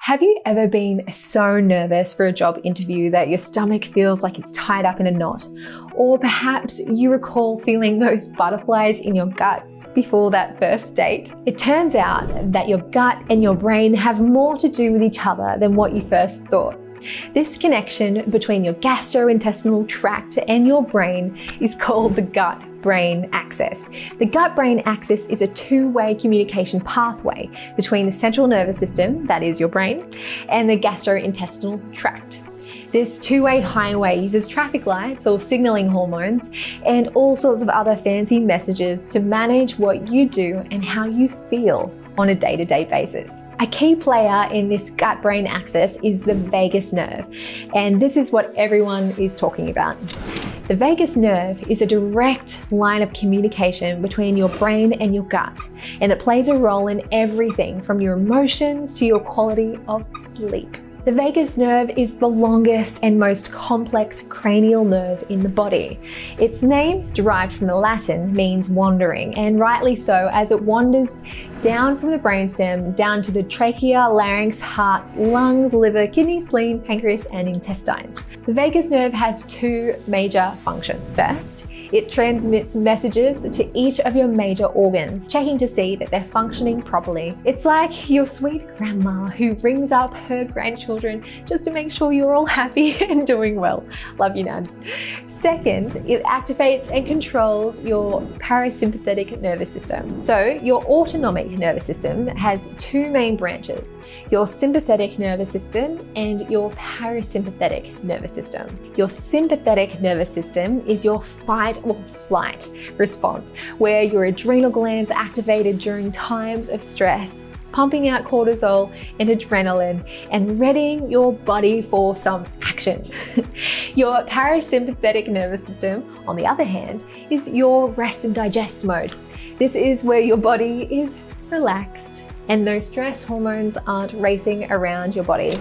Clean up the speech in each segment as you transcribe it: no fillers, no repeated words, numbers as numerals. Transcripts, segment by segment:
Have you ever been so nervous for a job interview that your stomach feels like it's tied up in a knot? Or perhaps you recall feeling those butterflies in your gut before that first date? It turns out that your gut and your brain have more to do with each other than what you first thought. This connection between your gastrointestinal tract and your brain is called the gut-brain axis. The gut-brain axis is a two-way communication pathway between the central nervous system, that is your brain, and the gastrointestinal tract. This two-way highway uses traffic lights or signaling hormones and all sorts of other fancy messages to manage what you do and how you feel on a day-to-day basis. A key player in this gut-brain axis is the vagus nerve, and this is what everyone is talking about. The vagus nerve is a direct line of communication between your brain and your gut, and it plays a role in everything from your emotions to your quality of sleep. The vagus nerve is the longest and most complex cranial nerve in the body. Its name, derived from the Latin, means wandering, and rightly so, as it wanders down from the brainstem down to the trachea, larynx, heart, lungs, liver, kidney, spleen, pancreas, and intestines. The vagus nerve has two major functions. First, it transmits messages to each of your major organs, checking to see that they're functioning properly. It's like your sweet grandma who rings up her grandchildren just to make sure you're all happy and doing well. Love you, Nan. Second, it activates and controls your parasympathetic nervous system. So your autonomic nervous system has two main branches, your sympathetic nervous system and your parasympathetic nervous system. Your sympathetic nervous system is your fight or flight response, where your adrenal glands are activated during times of stress, pumping out cortisol and adrenaline and readying your body for some action. Your parasympathetic nervous system, on the other hand, is your rest and digest mode. This is where your body is relaxed and no stress hormones aren't racing around your body.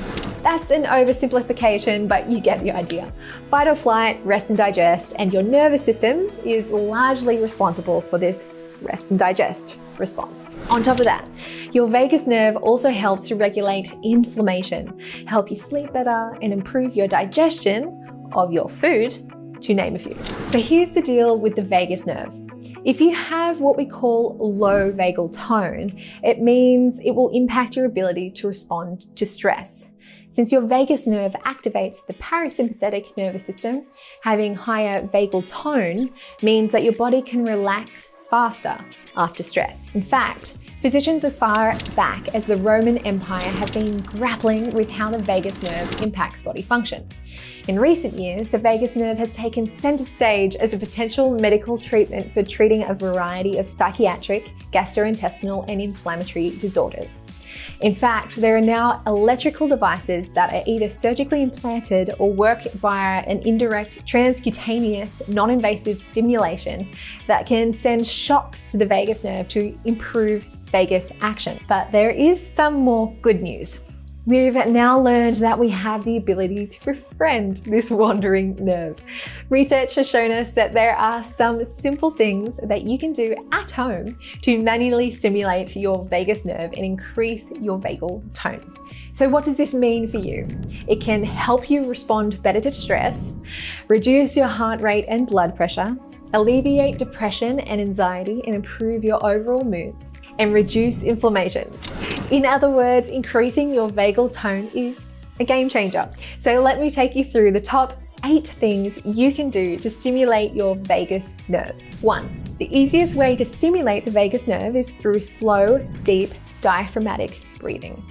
That's an oversimplification, but you get the idea. Fight or flight, rest and digest, and your nervous system is largely responsible for this rest and digest response. On top of that, your vagus nerve also helps to regulate inflammation, help you sleep better, and improve your digestion of your food, to name a few. So here's the deal with the vagus nerve. If you have what we call low vagal tone, it means it will impact your ability to respond to stress. Since your vagus nerve activates the parasympathetic nervous system, having higher vagal tone means that your body can relax faster after stress. In fact, physicians as far back as the Roman Empire have been grappling with how the vagus nerve impacts body function. In recent years, the vagus nerve has taken center stage as a potential medical treatment for treating a variety of psychiatric, gastrointestinal, and inflammatory disorders. In fact, there are now electrical devices that are either surgically implanted or work via an indirect transcutaneous, non-invasive stimulation that can send shocks to the vagus nerve to improve vagus action. But there is some more good news. We've now learned that we have the ability to befriend this wandering nerve. Research has shown us that there are some simple things that you can do at home to manually stimulate your vagus nerve and increase your vagal tone. So what does this mean for you? It can help you respond better to stress, reduce your heart rate and blood pressure, alleviate depression and anxiety, and improve your overall moods, and reduce inflammation. In other words, increasing your vagal tone is a game changer. So let me take you through the top 8 things you can do to stimulate your vagus nerve. 1. The easiest way to stimulate the vagus nerve is through slow, deep, diaphragmatic breathing.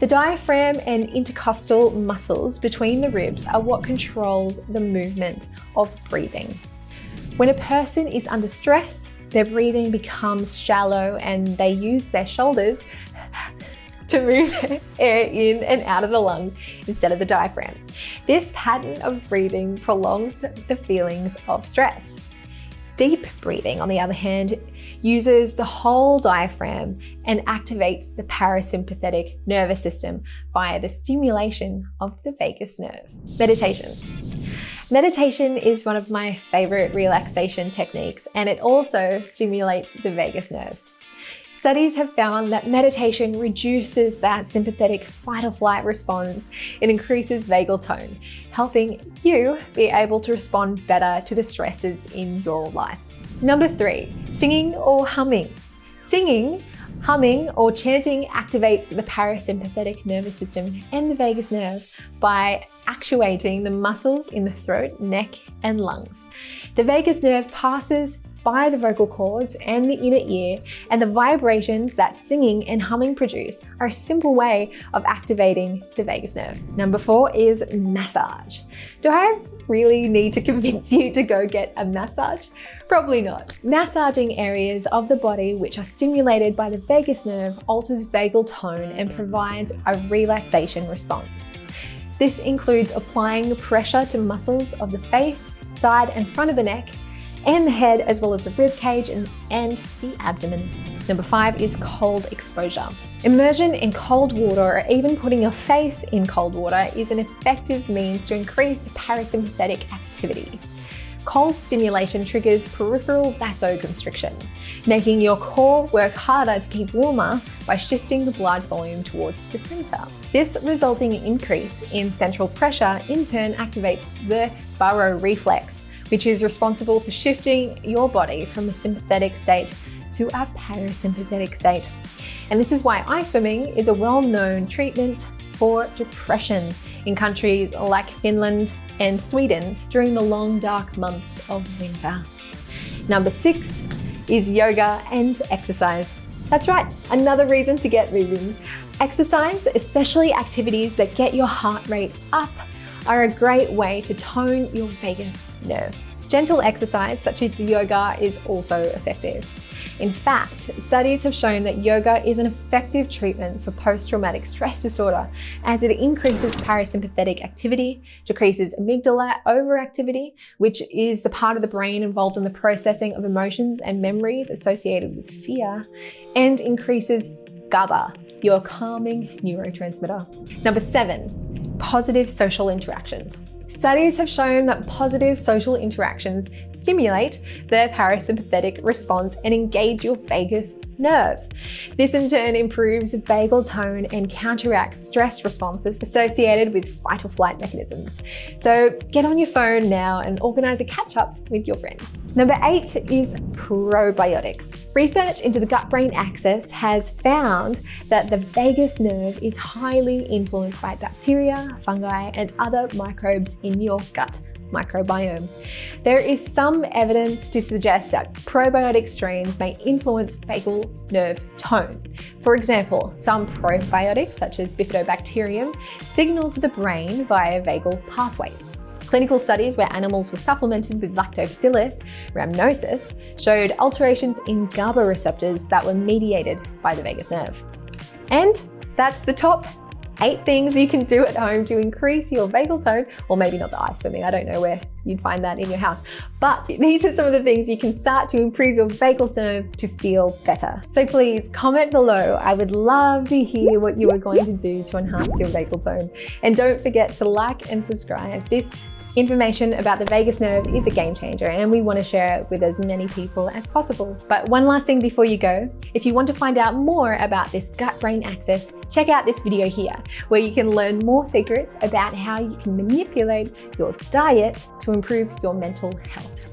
The diaphragm and intercostal muscles between the ribs are what controls the movement of breathing. When a person is under stress, their breathing becomes shallow and they use their shoulders to move air in and out of the lungs instead of the diaphragm. This pattern of breathing prolongs the feelings of stress. Deep breathing, on the other hand, uses the whole diaphragm and activates the parasympathetic nervous system via the stimulation of the vagus nerve. Meditation. Meditation is one of my favorite relaxation techniques, and it also stimulates the vagus nerve. Studies have found that meditation reduces that sympathetic fight or flight response. It increases vagal tone, helping you be able to respond better to the stresses in your life. Number 3, singing or humming. Singing, humming, or chanting activates the parasympathetic nervous system and the vagus nerve by actuating the muscles in the throat, neck, and lungs. The vagus nerve passes by the vocal cords and the inner ear, and the vibrations that singing and humming produce are a simple way of activating the vagus nerve. Number 4 is massage. Do I really need to convince you to go get a massage? Probably not. Massaging areas of the body which are stimulated by the vagus nerve alters vagal tone and provides a relaxation response. This includes applying pressure to muscles of the face, side, and front of the neck, and the head, as well as the rib cage and the abdomen. Number 5 is cold exposure. Immersion in cold water, or even putting your face in cold water, is an effective means to increase parasympathetic activity. Cold stimulation triggers peripheral vasoconstriction, making your core work harder to keep warmer by shifting the blood volume towards the center. This resulting increase in central pressure in turn activates the baroreflex, which is responsible for shifting your body from a sympathetic state to a parasympathetic state. And this is why ice swimming is a well-known treatment for depression in countries like Finland and Sweden during the long, dark months of winter. Number 6 is yoga and exercise. That's right, another reason to get moving. Exercise, especially activities that get your heart rate up, are a great way to tone your vagus nerve. Gentle exercise such as yoga is also effective. In fact, studies have shown that yoga is an effective treatment for post-traumatic stress disorder as it increases parasympathetic activity, decreases amygdala overactivity, which is the part of the brain involved in the processing of emotions and memories associated with fear, and increases GABA, your calming neurotransmitter. Number 7, positive social interactions. Studies have shown that positive social interactions stimulate the parasympathetic response and engage your vagus nerve. This in turn improves vagal tone and counteracts stress responses associated with fight or flight mechanisms. So get on your phone now and organize a catch up with your friends. Number 8 is probiotics. Research into the gut-brain axis has found that the vagus nerve is highly influenced by bacteria, fungi, and other microbes in your gut microbiome. There is some evidence to suggest that probiotic strains may influence vagal nerve tone. For example, some probiotics, such as bifidobacterium, signal to the brain via vagal pathways. Clinical studies where animals were supplemented with lactobacillus rhamnosus showed alterations in GABA receptors that were mediated by the vagus nerve. And that's the top 8 things you can do at home to increase your vagal tone, or maybe not the ice swimming. I don't know where you'd find that in your house, but these are some of the things you can start to improve your vagal nerve to feel better. So please comment below. I would love to hear what you are going to do to enhance your vagal tone. And don't forget to like and subscribe. This information about the vagus nerve is a game changer and we want to share it with as many people as possible. But one last thing before you go, if you want to find out more about this gut-brain axis, check out this video here, where you can learn more secrets about how you can manipulate your diet to improve your mental health.